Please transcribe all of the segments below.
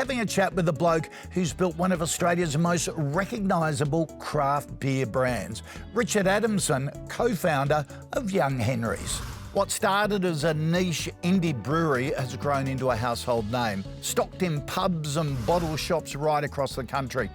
having a chat with the bloke who's built one of Australia's most recognisable craft beer brands, Richard Adamson, co-founder of Young Henry's. What started as a niche indie brewery has grown into a household name, stocked in pubs and bottle shops right across the country.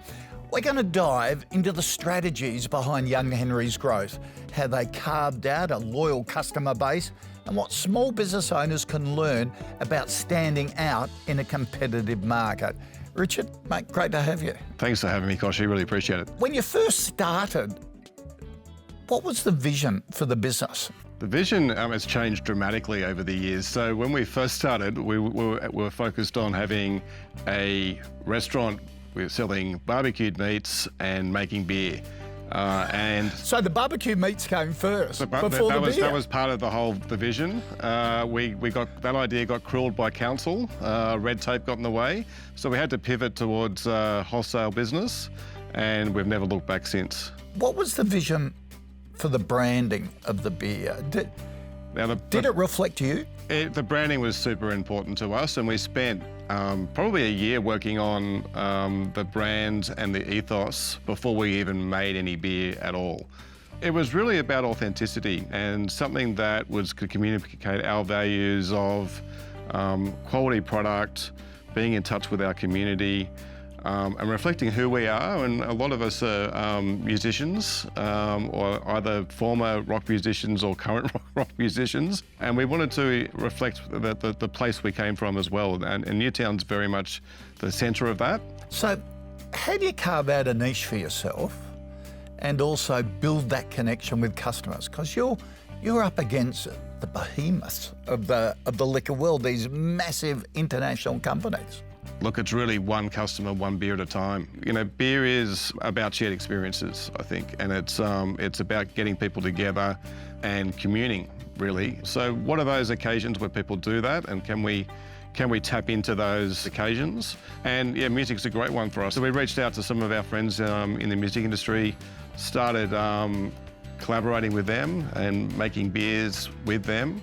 We're going to dive into the strategies behind Young Henry's growth, how they carved out a loyal customer base, and what small business owners can learn about standing out in a competitive market. Richard, mate, great to have you. Thanks for having me, Kochie. Really appreciate it. When you first started, what was the vision for the business? The vision has changed dramatically over the years. So when we first started, we were focused on having a restaurant. We were selling barbecued meats and making beer. So the barbecue meats came first before the beer? That was part of the vision. That idea got crippled by council. Red tape got in the way. So we had to pivot towards wholesale business, and we've never looked back since. What was the vision for the branding of the beer? Did it reflect you? The branding was super important to us, and we spent probably a year working on the brand and the ethos before we even made any beer at all. It was really about authenticity and something that could communicate our values of quality product, being in touch with our community, and reflecting who we are. And a lot of us are musicians, or either former rock musicians or current rock musicians. And we wanted to reflect the place we came from as well. And Newtown's very much the centre of that. So how do you carve out a niche for yourself and also build that connection with customers? Because you're up against the behemoths of the liquor world, these massive international companies. Look, it's really one customer, one beer at a time. You know, beer is about shared experiences, I think, and it's about getting people together and communing, really. So what are those occasions where people do that, and can we tap into those occasions? And yeah, music's a great one for us. So we reached out to some of our friends in the music industry, started collaborating with them and making beers with them,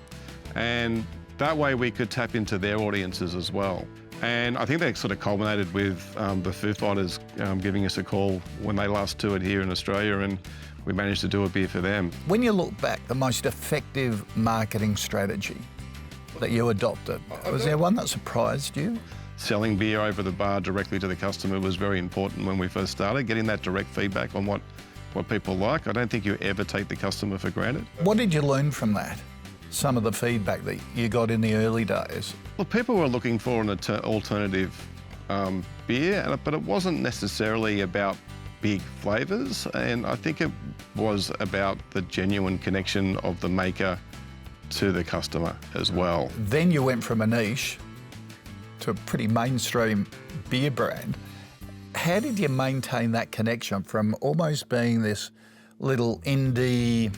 and that way we could tap into their audiences as well. And I think that sort of culminated with the Foo Fighters giving us a call when they last toured here in Australia, and we managed to do a beer for them. When you look back, the most effective marketing strategy that you adopted, was there one that surprised you? Selling beer over the bar directly to the customer was very important when we first started, getting that direct feedback on what people like. I don't think you ever take the customer for granted. What did you learn from that? Some of the feedback that you got in the early days? Well, people were looking for an alternative beer, but it wasn't necessarily about big flavours, and I think it was about the genuine connection of the maker to the customer as well. Then you went from a niche to a pretty mainstream beer brand. How did you maintain that connection from almost being this little indie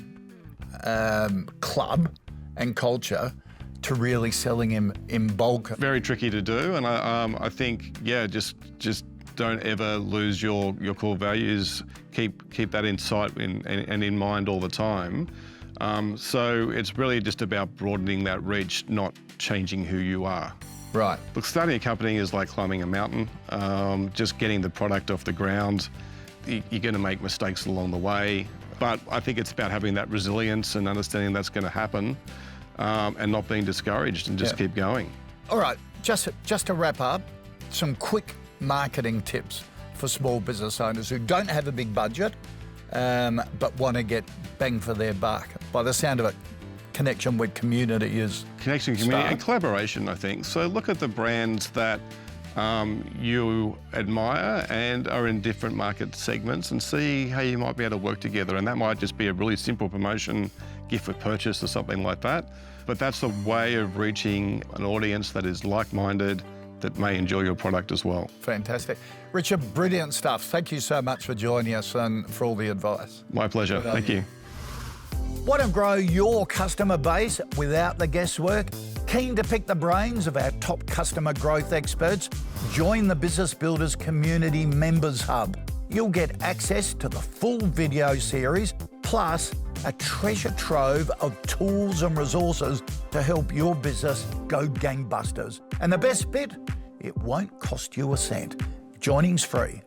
club and culture to really selling in bulk? Very tricky to do, and I think, yeah, just don't ever lose your core values. Keep that in sight and in mind all the time. So it's really just about broadening that reach, not changing who you are. Right. Look, starting a company is like climbing a mountain. Just getting the product off the ground, you're going to make mistakes along the way. But I think it's about having that resilience and understanding that's going to happen, and not being discouraged, and just keep going. All right, just to wrap up, some quick marketing tips for small business owners who don't have a big budget, but want to get bang for their buck. By the sound of it, connection with community is connection, community, and collaboration, I think. So look at the brands that you admire and are in different market segments, and see how you might be able to work together. And that might just be a really simple promotion, gift with purchase or something like that. But that's a way of reaching an audience that is like-minded, that may enjoy your product as well. Fantastic. Richard, brilliant stuff. Thank you so much for joining us and for all the advice. My pleasure. Thank you. Want to grow your customer base without the guesswork? Keen to pick the brains of our top customer growth experts? Join the Business Builders Community Members Hub. You'll get access to the full video series, plus a treasure trove of tools and resources to help your business go gangbusters. And the best bit? It won't cost you a cent. Joining's free.